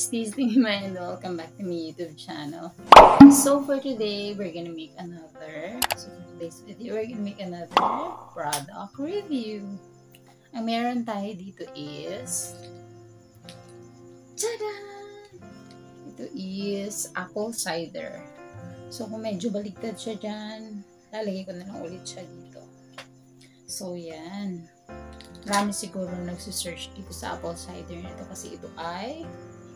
besties, and welcome back to my YouTube channel. So for today, we're gonna make another, product review. Ang meron tayo dito is, tada! Ito is apple cider. So kung medyo baligtad siya dyan, lalagay ko na lang ulit siya dito. So yan. Marami siguro nagsisearch dito sa apple cider nito kasi ito ay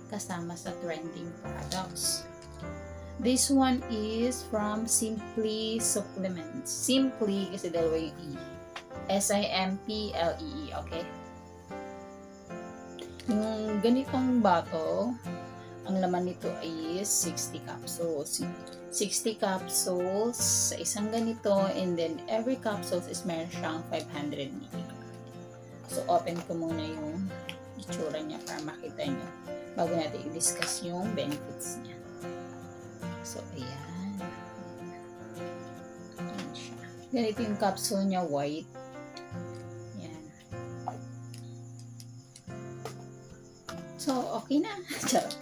kasama sa trending products. This one is from Simply Supplements. Simply kasi dalawa yung E. S-I-M-P-L-E-E, okay? Yung ganitong bottle, ang laman nito is 60 capsules. 60 capsules sa isang ganito, and then every capsules is meron siyang 500 ml. So, open ko muna yung itsura niya para makita nyo bago natin i-discuss yung benefits niya. So, ayan. Ayan siya. Ganito yung capsule niya, white. Ayan. So, okay na. Charot.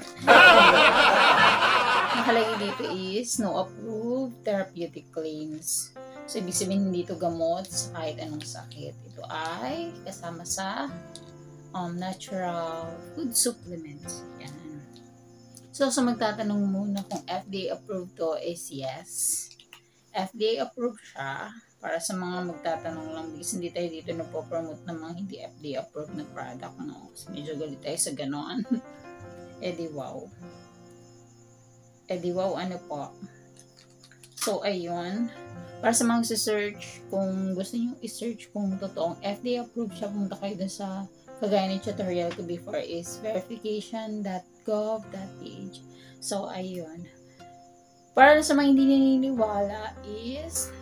Nakalagay dito is no approved therapeutic claims. So, ibig sabihin hindi ito gamot sa kahit anong sakit. Ito ay kasama sa natural food supplements. Yan. So, magtatanong muna kung FDA approved to is yes. FDA approved siya para sa mga magtatanong lang because hindi tayo dito nagpo-promote ng mga hindi FDA approved na product. No? So, medyo galit tayo sa gano'n. Edi wow. Edi wow, ano po. So, ayun. Para sa mga search, kung gusto nyo i-search kung totoong FDA approved siya, pumunta kayo dun sa kagaya ng tutorial ko before is verification.gov.ph. So, ayun. Para sa mga hindi naniniwala is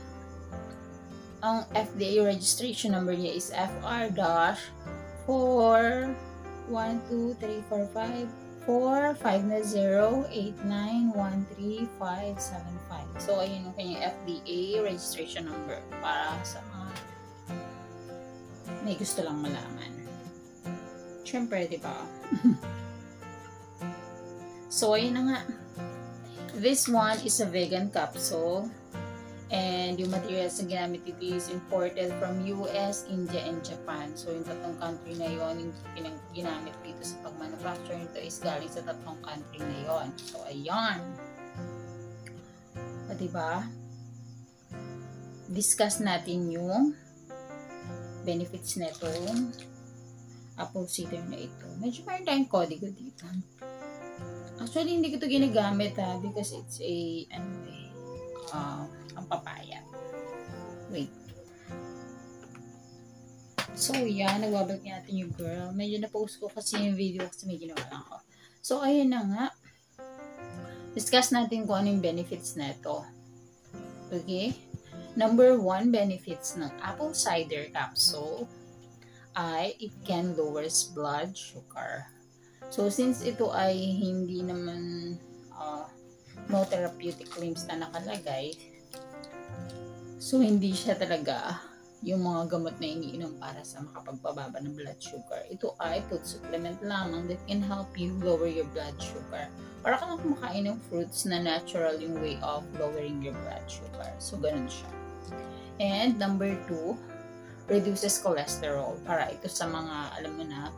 ang FDA registration number niya is FR-412345450891355. So, ayun yung kanyang FDA registration number para sa mga may gusto lang malaman. Siyempre, di ba? So, ayun na nga. This one is a vegan capsule. And yung materials na ginamit dito is imported from US, India, and Japan. So, yung tatlong country na yon yung ginamit dito sa pag-manufacture nito is galing sa tatlong country na yon. So, ayan. O, diba? Discuss natin yung benefits na itong apple cider na ito. Medyo mayroon tayong kodigo dito. Actually, hindi ko ito ginagamit because it's a, ang papaya. Wait. So, yan. Nagbabalik natin yung girl. Medyo na-post ko kasi yung video kasi may ginawa lang ako. So, ayun na nga. Discuss natin kung ano yung benefits na ito. Okay? Number 1 benefits ng apple cider capsule ay it can lowers blood sugar. So, since ito ay hindi naman no therapeutic claims na nakalagay, so hindi siya talaga yung mga gamot na iniinom para sa makapagpababa ng blood sugar. Ito ay food supplement lamang that can help you lower your blood sugar. Para ka lang kumakain ng fruits na natural yung way of lowering your blood sugar. So, ganun siya. And number 2, reduces cholesterol. Para ito sa mga, alam mo na,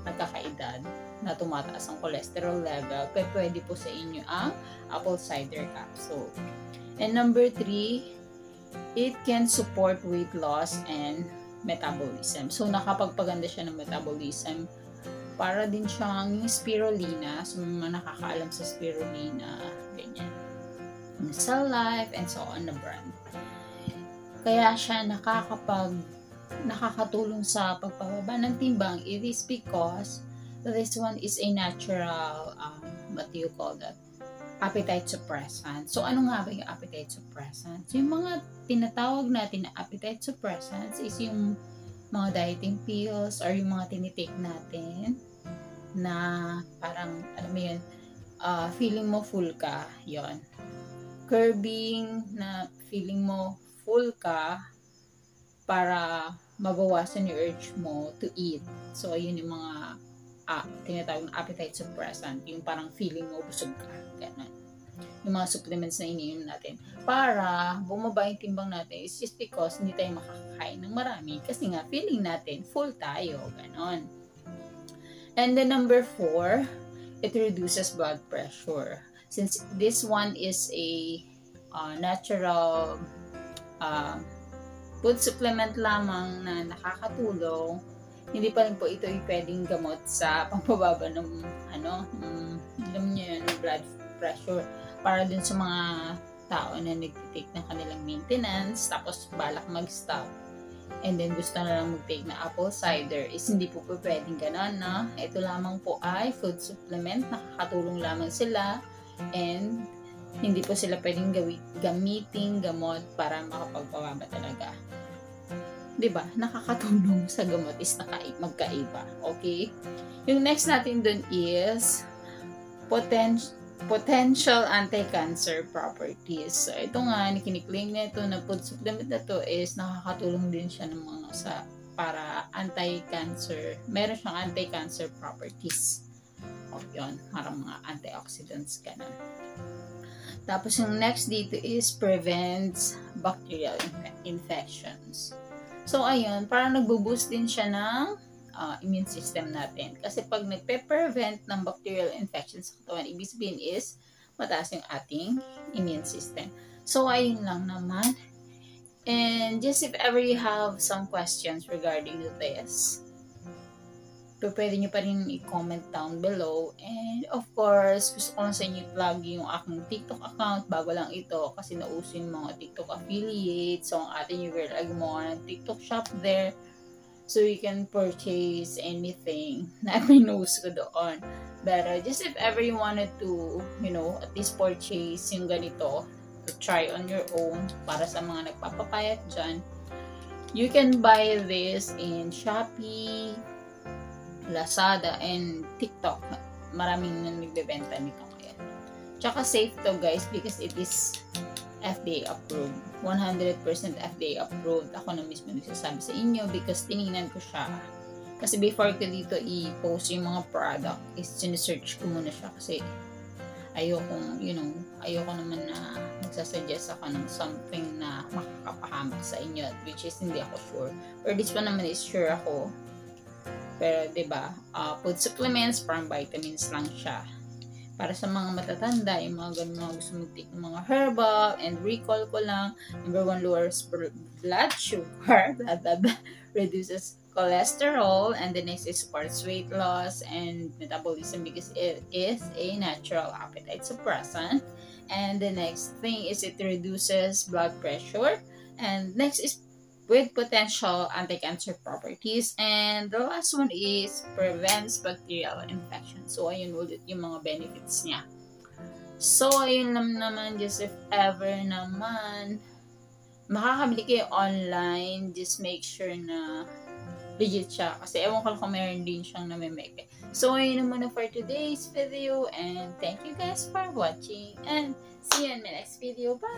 nagkakaedad na tumataas ang cholesterol level, pwede po sa inyo ang apple cider capsule. And number 3, it can support weight loss and metabolism. So, nakapagpaganda siya ng metabolism. Para din siyang spirulina. So, mga nakakaalam sa spirulina, ganyan. Cell Life, and so on na brand. Kaya siya nakakatulong sa pagpababa ng timbang. It is because this one is a natural, what do you call that? Appetite suppressant. So, ano nga ba yung appetite suppressant? So, yung mga tinatawag natin na appetite suppressants is yung mga dieting pills or yung mga tinitake natin na parang, alam mo yun, feeling mo full ka, yon. Curbing na feeling mo full ka para mabawasan yung urge mo to eat. So, ayun yung mga tinatawag na appetite suppressant, yung parang feeling mo busog ka, ganun. Yung mga supplements na iniinom natin para bumaba yung timbang natin is just because hindi tayo makakain ng marami kasi nga feeling natin full tayo, ganon. And then number 4, it reduces blood pressure. Since this one is a natural food supplement lamang na nakakatulong, hindi pa rin po ito pwedeng gamot sa pampababa ng alam niyo yun, blood pressure. Para dun sa mga tao na nag-take ng kanilang maintenance, tapos balak mag-stop, and then gusto na lang mag-take na apple cider, is hindi po pwedeng ganon, no? Ito lamang po ay food supplement, nakakatulong lamang sila, and hindi po sila pwedeng gamiting gamot para makapagpababa talaga. Diba? Nakakatulong sa gamot is magkaiba. Okay? Yung next natin dun is potential anti-cancer properties. So, ito nga, kiniklaim na ito na food supplement na to is nakakatulong din siya ng mga para anti-cancer. Meron siyang anti-cancer properties. O, yun. Parang mga antioxidants ka na. Tapos, yung next dito is prevents bacterial infections. So, ayun, parang nagbo-boost din siya ng immune system natin. Kasi pag nagpe-prevent ng bacterial infections sa katawan, ibig sabihin is mataas yung ating immune system. So, ayun lang naman. And just if ever you have some questions regarding this, pwede nyo pa rin i-comment down below. And of course, gusto ko lang sa inyo i-plug yung aking TikTok account. Bago lang ito kasi nauso yung mga TikTok affiliates. So, ang atin yung girl ay gumawa ng TikTok shop there. So, you can purchase anything na pinost ko doon. But just if ever you wanted to, at least purchase yung ganito to try on your own para sa mga nagpapapayat dyan, you can buy this in Shopee, Lazada, and TikTok. Maraming na nagbebenta nito ngayon. Tsaka safe to guys because it is FDA approved. 100% FDA approved. Ako na mismo nagsasabi sa inyo because tinignan ko siya. Kasi before ko dito i-post yung mga product is sinesearch ko muna siya kasi ayoko naman na magsasuggest ako ng something na makakapahamak sa inyo which is hindi ako sure. Or this one naman is sure ako. Pero, diba, food supplements, parang vitamins lang siya. Para sa mga matatanda, yung mga ganun mga gusto mag-take ng mga herbal, and recall ko lang, number 1, lowers blood sugar, reduces cholesterol, and the next is supports weight loss and metabolism because it is a natural appetite suppressant. And the next thing is it reduces blood pressure. And next is with potential anti-cancer properties. And the last one is prevents bacterial infection. So, ayun ulit yung mga benefits niya. So, ayun naman, just if ever naman makakabili kayo online, just make sure na legit siya. Kasi ewan ko kung meron din siyang namimeke. So, ayun naman for today's video. And thank you guys for watching. And see you in my next video. Bye!